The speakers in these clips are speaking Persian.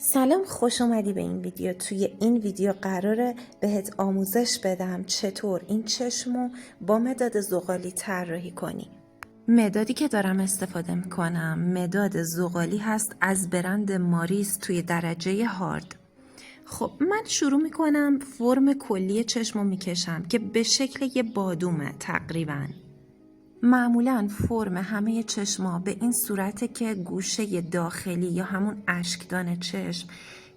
سلام، خوش اومدی به این ویدیو. توی این ویدیو قراره بهت آموزش بدم چطور این چشمو با مداد زغالی طراحی کنی. مدادی که دارم استفاده میکنم مداد زغالی هست از برند ماریس توی درجه هارد. خب من شروع میکنم فرم کلی چشمو میکشم که به شکل یه بادومه تقریباً. معمولاً فرم همه چشما به این صورته که گوشه داخلی یا همون اشکدان چشم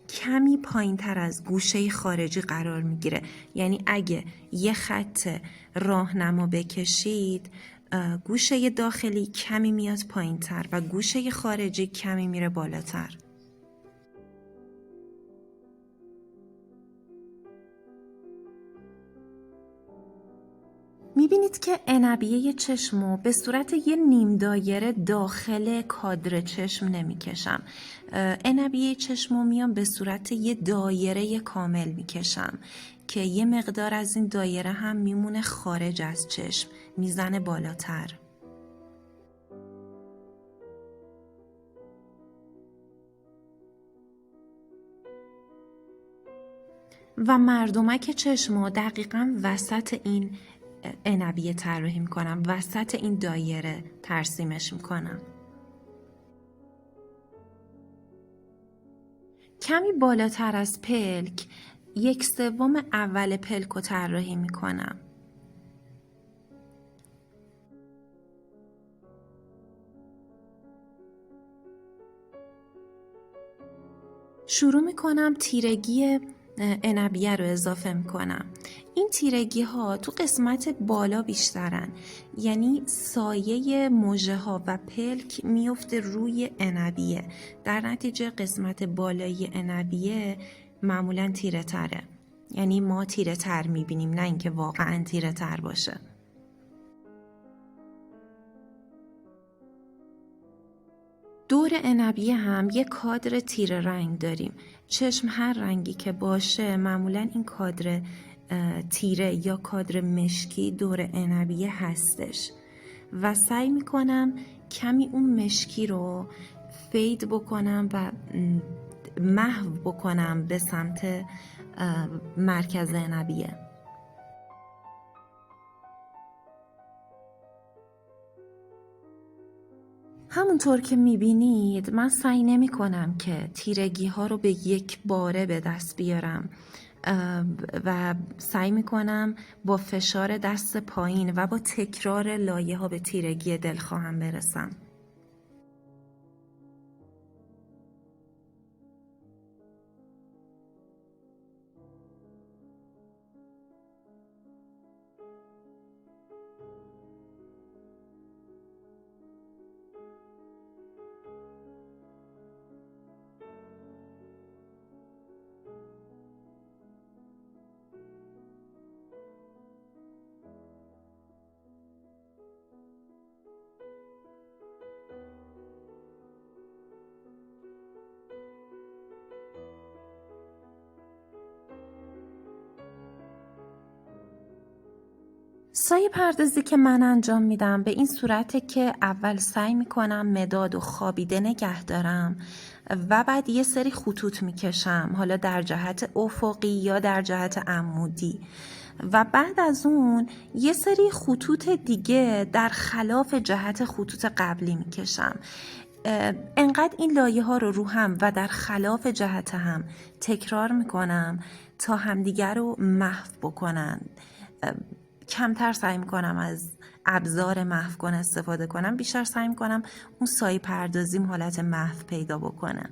کمی پایین تر از گوشه خارجی قرار میگیره. یعنی اگه یه خط راهنما بکشید گوشه داخلی کمی میاد پایین تر و گوشه خارجی کمی میره بالاتر. میبینید که عنبیه چشمو به صورت یه نیم دایره داخل کادر چشم نمیکشم. عنبیه چشمو میام به صورت یه دایره کامل میکشم که یه مقدار از این دایره هم میمونه خارج از چشم، میزنه بالاتر. و مردمک چشمو دقیقاً وسط این عنبیه طراحی میکنم، وسط این دایره ترسیمش میکنم. کمی بالاتر از پلک 1/3 اول پلک رو طراحی میکنم. شروع میکنم تیرگی عنبیه رو اضافه میکنم. این تیرگی ها تو قسمت بالا بیشترن، یعنی سایه مژه ها و پلک میفته روی عنبیه، در نتیجه قسمت بالایی عنبیه معمولا تیره تره. یعنی ما تیره تر میبینیم، نه اینکه واقعا تیره تر باشه. دور عنبیه هم یک کادر تیره رنگ داریم. چشم هر رنگی که باشه معمولا این کادر تیره یا کادر مشکی دور عنبیه هستش و سعی میکنم کمی اون مشکی رو فید بکنم و محو بکنم به سمت مرکز عنبیه. همونطور که میبینید من سعی نمی کنم که تیرگی ها رو به یک باره به دست بیارم و سعی می کنم با فشار دست پایین و با تکرار لایه ها به تیرگی دلخواهم برسم. سایه پردازی که من انجام میدم به این صورته که اول سعی میکنم مداد و خوابیده نگه دارم و بعد یه سری خطوط میکشم، حالا در جهت افقی یا در جهت عمودی، و بعد از اون یه سری خطوط دیگه در خلاف جهت خطوط قبلی میکشم. انقدر این لایه ها رو هم و در خلاف جهت هم تکرار میکنم تا همدیگر رو محو بکنن. کمتر سعی میکنم از ابزار محو کن استفاده کنم، بیشتر سعی میکنم اون سایه پردازیم حالت محو پیدا بکنه.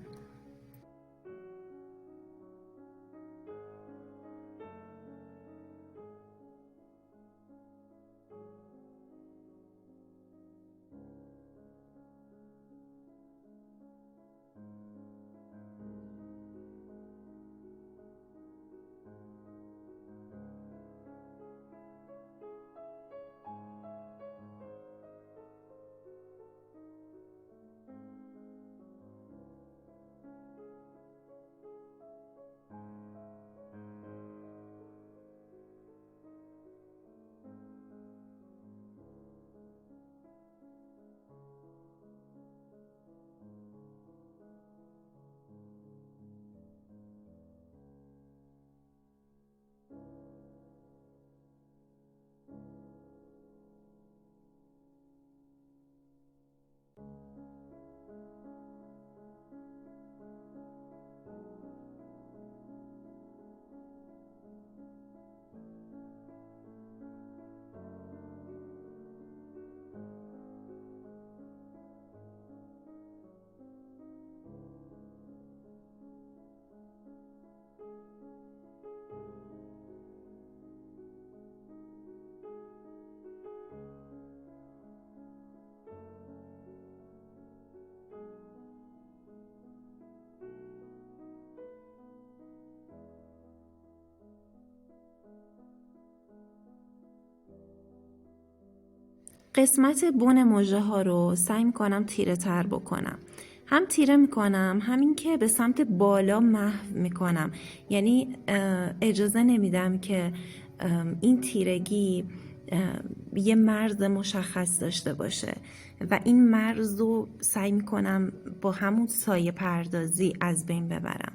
قسمت بن مژه ها رو سعی میکنم تیره تر بکنم. هم تیره میکنم، همین که به سمت بالا محو میکنم. یعنی اجازه نمیدم که این تیرگی یه مرز مشخص داشته باشه و این مرز رو سعی میکنم با همون سایه پردازی از بین ببرم.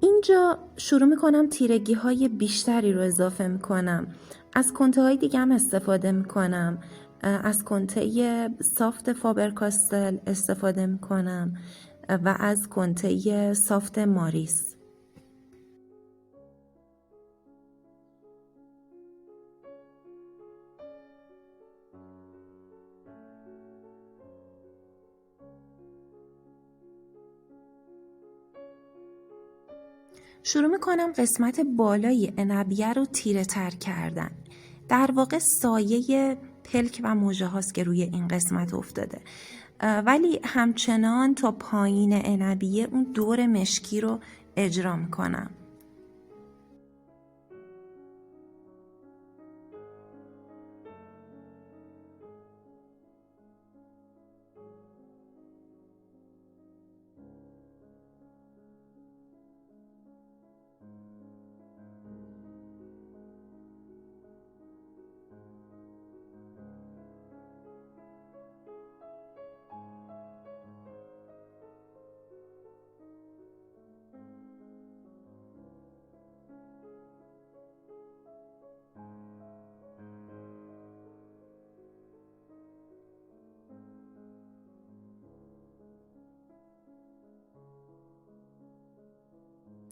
اینجا شروع میکنم تیرگی های بیشتری رو اضافه میکنم. از کنته های دیگه هم استفاده میکنم. از کنته سافت فابرکاستل استفاده میکنم و از کنته سافت ماریس. شروع میکنم قسمت بالای عنبیه رو تیره تر کردن. در واقع سایه پلک و مژه هاست که روی این قسمت افتاده، ولی همچنان تا پایین عنبیه اون دور مشکی رو اجرا میکنم.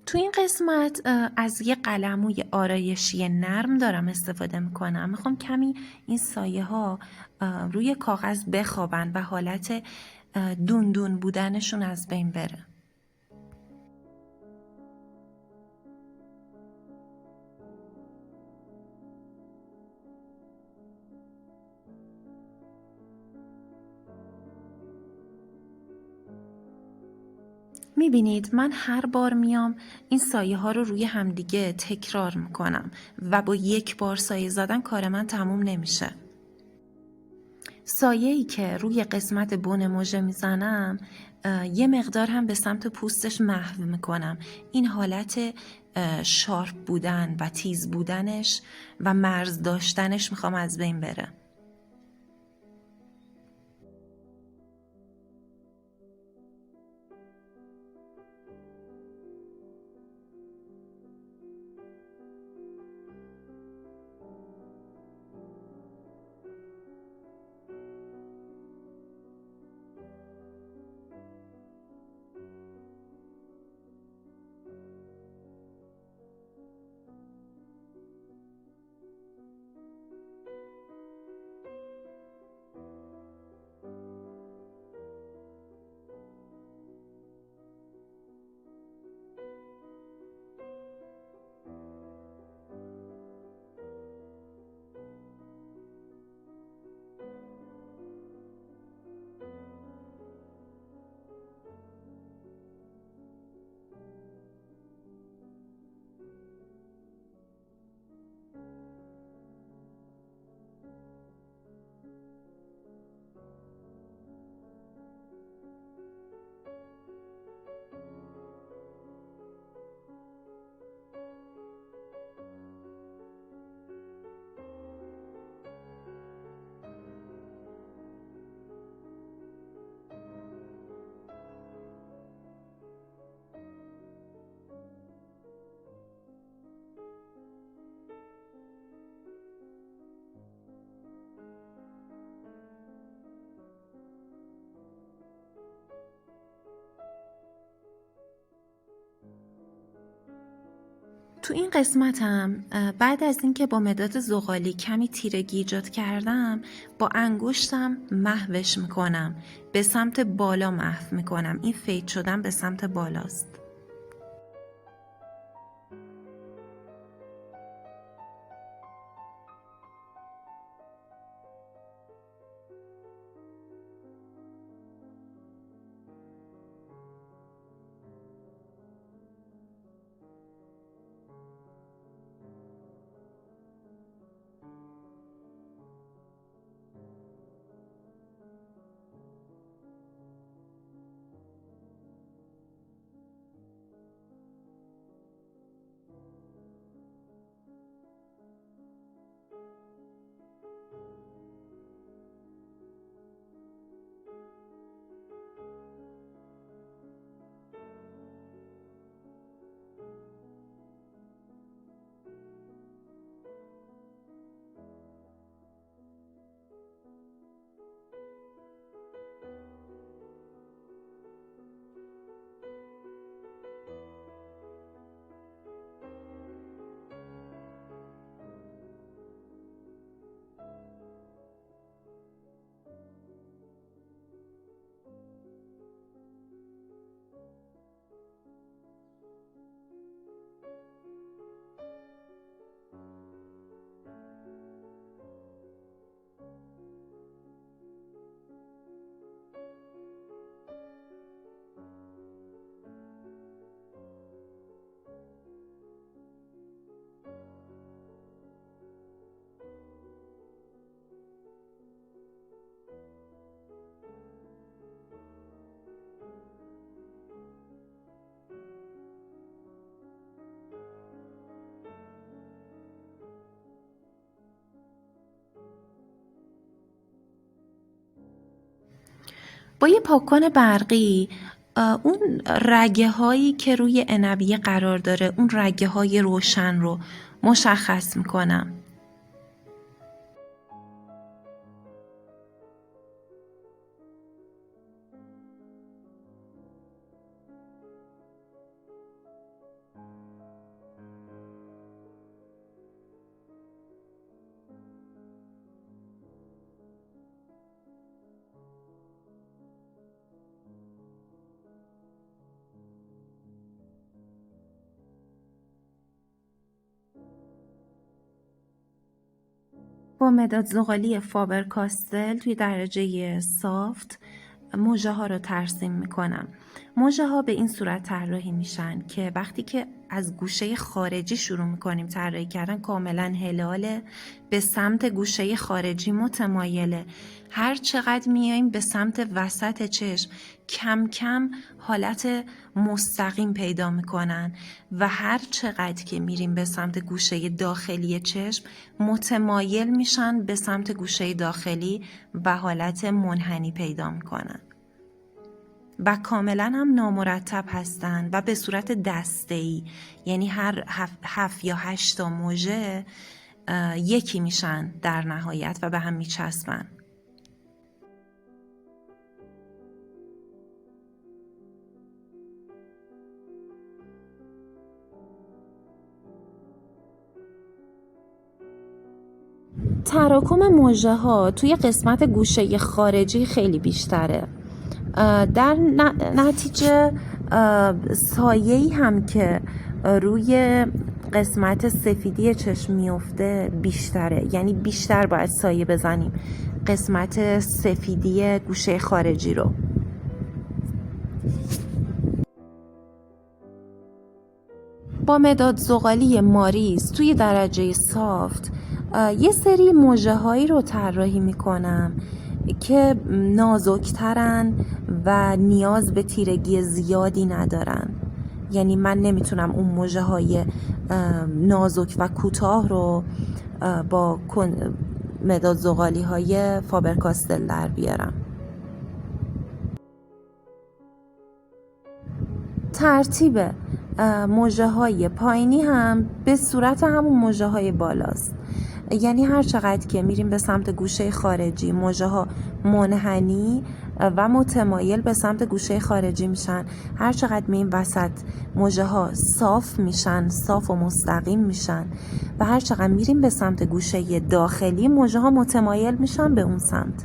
تو این قسمت از یه قلموی آرایشی نرم دارم استفاده میکنم. میخوام کمی این سایه ها روی کاغذ بخوابن و حالت دون دون بودنشون از بین بره. میبینید من هر بار میام این سایه ها رو روی همدیگه تکرار میکنم و با یک بار سایه زدن کار من تموم نمیشه. سایه‌ای که روی قسمت بن مژه میزنم یه مقدار هم به سمت پوستش محو میکنم. این حالت شارپ بودن و تیز بودنش و مرز داشتنش میخوام از بین بره. تو این قسمتم بعد از اینکه با مداد زغالی کمی تیرگی ایجاد کردم، با انگشتم محوش میکنم، به سمت بالا محو میکنم. این فید شدن به سمت بالاست. با یه پاکن برقی اون رگه هایی که روی عنبیه قرار داره، اون رگه های روشن رو مشخص میکنم. با مداد زغالی فابر کاستل توی درجه سافت مژه ها رو ترسیم میکنم. مژه ها به این صورت طراحی میشن که وقتی که از گوشه خارجی شروع میکنیم طراحی کردن، کاملا هلاله، به سمت گوشه خارجی متمایله. هر چقدر میایم به سمت وسط چشم کم کم حالت مستقیم پیدا میکنن و هر چقدر که میریم به سمت گوشه داخلی چشم متمایل میشن به سمت گوشه داخلی و حالت منحنی پیدا میکنن و کاملا هم نامرتب هستن و به صورت دسته‌ای، یعنی هر 7 یا 8 تا موژه یکی میشن در نهایت و به هم میچسبن. تراکم مژه ها توی قسمت گوشه خارجی خیلی بیشتره. در نتیجه سایه‌ای هم که روی قسمت سفیدی چشم میفته بیشتره، یعنی بیشتر باید سایه بزنیم قسمت سفیدی گوشه خارجی رو. با مداد زغالی ماریس توی درجه سافت یه سری مژه هایی رو طراحی میکنم که نازکترن و نیاز به تیرگی زیادی ندارن. یعنی من نمیتونم اون مژه های نازک و کوتاه رو با مداد زغالی های فابر کاستل در بیارم. ترتیب مژه های پایینی هم به صورت همون مژه های بالاست، یعنی هر چقدر که میریم به سمت گوشه خارجی مژه ها منحنی و متمایل به سمت گوشه خارجی میشن، هر چقدر میریم وسط مژه ها صاف میشن، صاف و مستقیم میشن و هر چقدر میریم به سمت گوشه داخلی مژه ها متمایل میشن به اون سمت.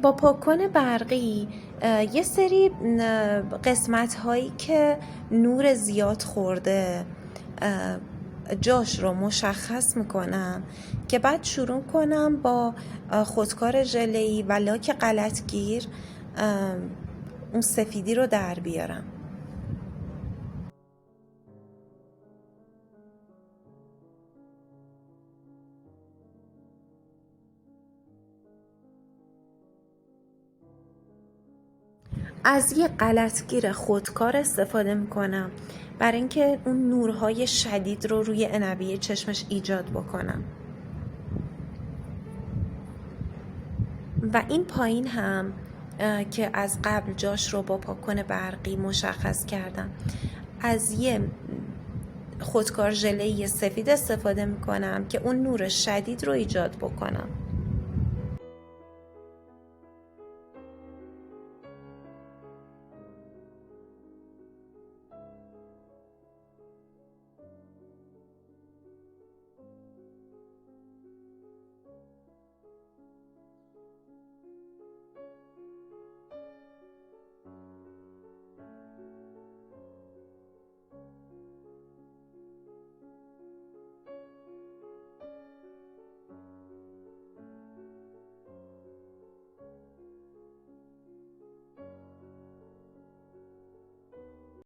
با پاککن برقی یه سری قسمت هایی که نور زیاد خورده جاش رو مشخص میکنم که بعد شروع کنم با خودکار ژله‌ای و لاک غلطگیر اون سفیدی رو در بیارم. از یه غلطگیر خودکار استفاده میکنم برای اینکه اون نورهای شدید رو روی عنبی چشمش ایجاد بکنم. و این پایین هم که از قبل جاش رو با پاککن برقی مشخص کردم، از یه خودکار ژله‌ای سفید استفاده میکنم که اون نور شدید رو ایجاد بکنم.